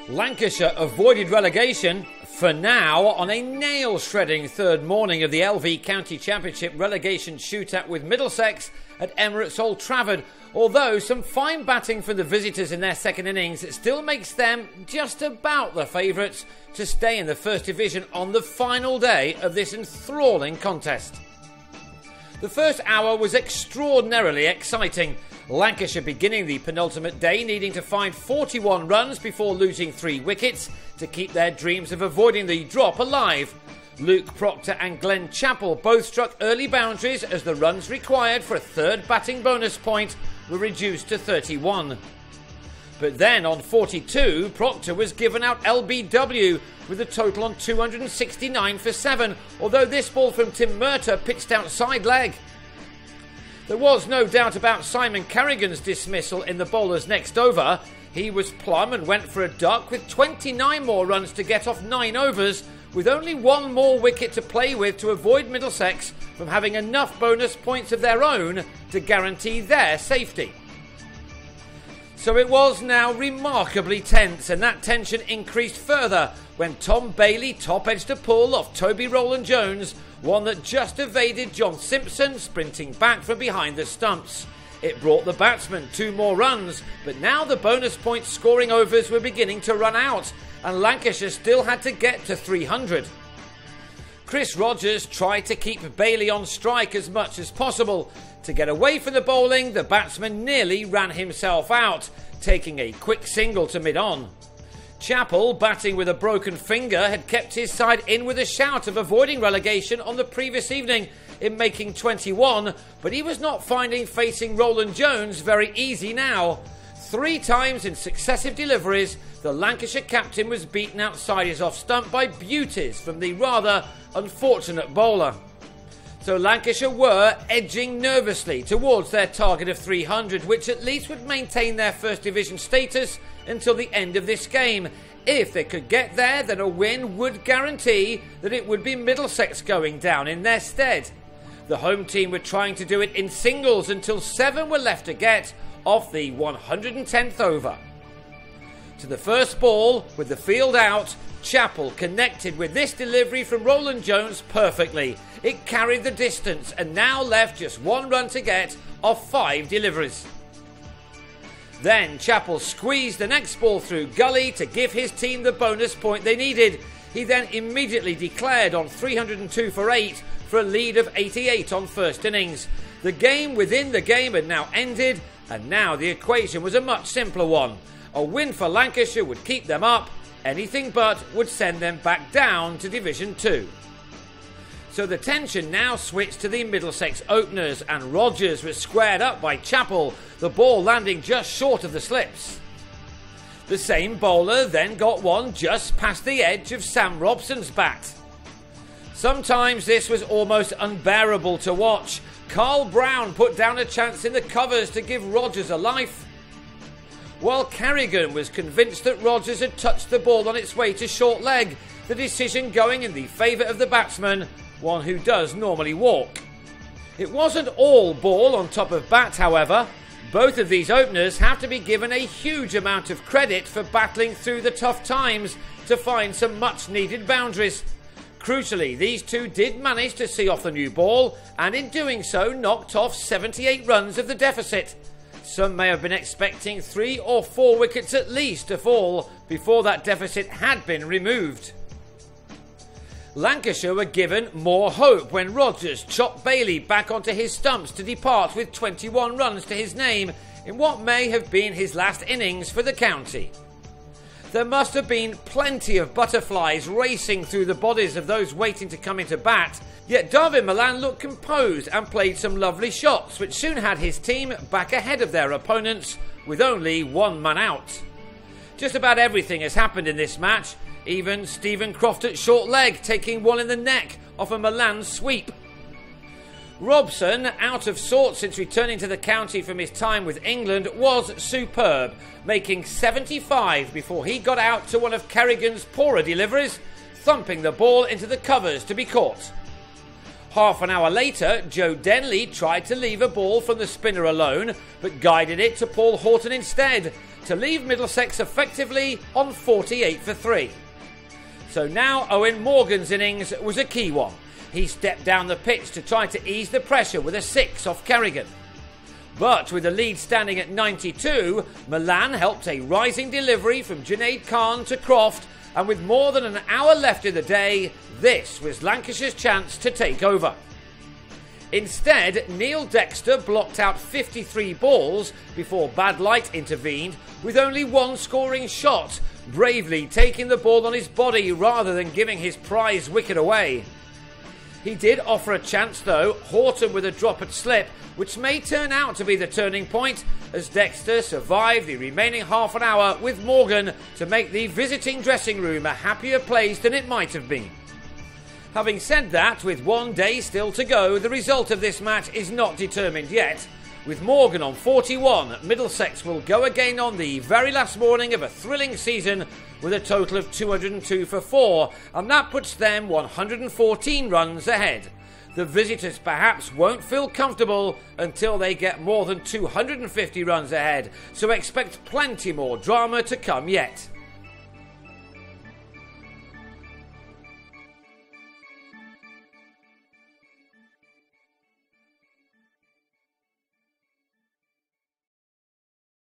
Lancashire avoided relegation, for now, on a nail-shredding third morning of the LV County Championship relegation shootout with Middlesex at Emirates Old Trafford, although some fine batting from the visitors in their second innings still makes them just about the favourites to stay in the First Division on the final day of this enthralling contest. The first hour was extraordinarily exciting. Lancashire beginning the penultimate day needing to find 41 runs before losing 3 wickets to keep their dreams of avoiding the drop alive. Luke Proctor and Glenn Chappell both struck early boundaries as the runs required for a third batting bonus point were reduced to 31. But then on 42, Proctor was given out LBW with a total on 269 for 7, although this ball from Tim Murtagh pitched outside leg. There was no doubt about Simon Carrigan's dismissal in the bowler's next over. He was plumb and went for a duck with 29 more runs to get off 9 overs, with only 1 more wicket to play with to avoid Middlesex from having enough bonus points of their own to guarantee their safety. So it was now remarkably tense, and that tension increased further when Tom Bailey top-edged a pull off Toby Rowland-Jones, one that just evaded John Simpson sprinting back from behind the stumps. It brought the batsman 2 more runs, but now the bonus point scoring overs were beginning to run out, and Lancashire still had to get to 300. Chris Rogers tried to keep Bailey on strike as much as possible. To get away from the bowling, the batsman nearly ran himself out, taking a quick single to mid-on. Chappell, batting with a broken finger, had kept his side in with a shout of avoiding relegation on the previous evening in making 21, but he was not finding facing Rowland-Jones very easy now. 3 times in successive deliveries, the Lancashire captain was beaten outside his off-stump by beauties from the rather unfortunate bowler. So Lancashire were edging nervously towards their target of 300, which at least would maintain their First Division status until the end of this game. If they could get there, then a win would guarantee that it would be Middlesex going down in their stead. The home team were trying to do it in singles until 7 were left to get off the 110th over. To the first ball, with the field out, Chappell connected with this delivery from Rowland-Jones perfectly. It carried the distance and now left just 1 run to get off 5 deliveries. Then Chappell squeezed the next ball through gully to give his team the bonus point they needed. He then immediately declared on 302 for 8 for a lead of 88 on first innings. The game within the game had now ended, and now the equation was a much simpler one. A win for Lancashire would keep them up, anything but would send them back down to Division 2. So the tension now switched to the Middlesex openers, and Rogers was squared up by Chappell, the ball landing just short of the slips. The same bowler then got one just past the edge of Sam Robson's bat. Sometimes this was almost unbearable to watch. Carl Brown put down a chance in the covers to give Rogers a life, while Carrigan was convinced that Rogers had touched the ball on its way to short leg, the decision going in the favour of the batsman, one who does normally walk. It wasn't all ball on top of bat, however. Both of these openers have to be given a huge amount of credit for battling through the tough times to find some much needed boundaries. Crucially, these two did manage to see off the new ball, and in doing so knocked off 78 runs of the deficit. Some may have been expecting 3 or 4 wickets at least to fall before that deficit had been removed. Lancashire were given more hope when Rogers chopped Bailey back onto his stumps to depart with 21 runs to his name in what may have been his last innings for the county. There must have been plenty of butterflies racing through the bodies of those waiting to come into bat, yet Darvin Milan looked composed and played some lovely shots, which soon had his team back ahead of their opponents with only 1 man out. Just about everything has happened in this match, even Stephen Croft at short leg taking one in the neck off a Milan sweep. Robson, out of sorts since returning to the county from his time with England, was superb, making 75 before he got out to one of Carrigan's poorer deliveries, thumping the ball into the covers to be caught. Half an hour later, Joe Denley tried to leave a ball from the spinner alone, but guided it to Paul Horton instead, to leave Middlesex effectively on 48 for 3. So now Owen Morgan's innings was a key one. He stepped down the pitch to try to ease the pressure with a 6 off Kerrigan. But with the lead standing at 92, Milan helped a rising delivery from Junaid Khan to Croft, and with more than an hour left in the day, this was Lancashire's chance to take over. Instead, Neil Dexter blocked out 53 balls before bad light intervened, with only one scoring shot, bravely taking the ball on his body rather than giving his prize wicket away. He did offer a chance though, Horton with a drop at slip, which may turn out to be the turning point, as Dexter survived the remaining half an hour with Morgan to make the visiting dressing room a happier place than it might have been. Having said that, with one day still to go, the result of this match is not determined yet. With Morgan on 41, Middlesex will go again on the very last morning of a thrilling season with a total of 202 for 4, and that puts them 114 runs ahead. The visitors perhaps won't feel comfortable until they get more than 250 runs ahead, so expect plenty more drama to come yet.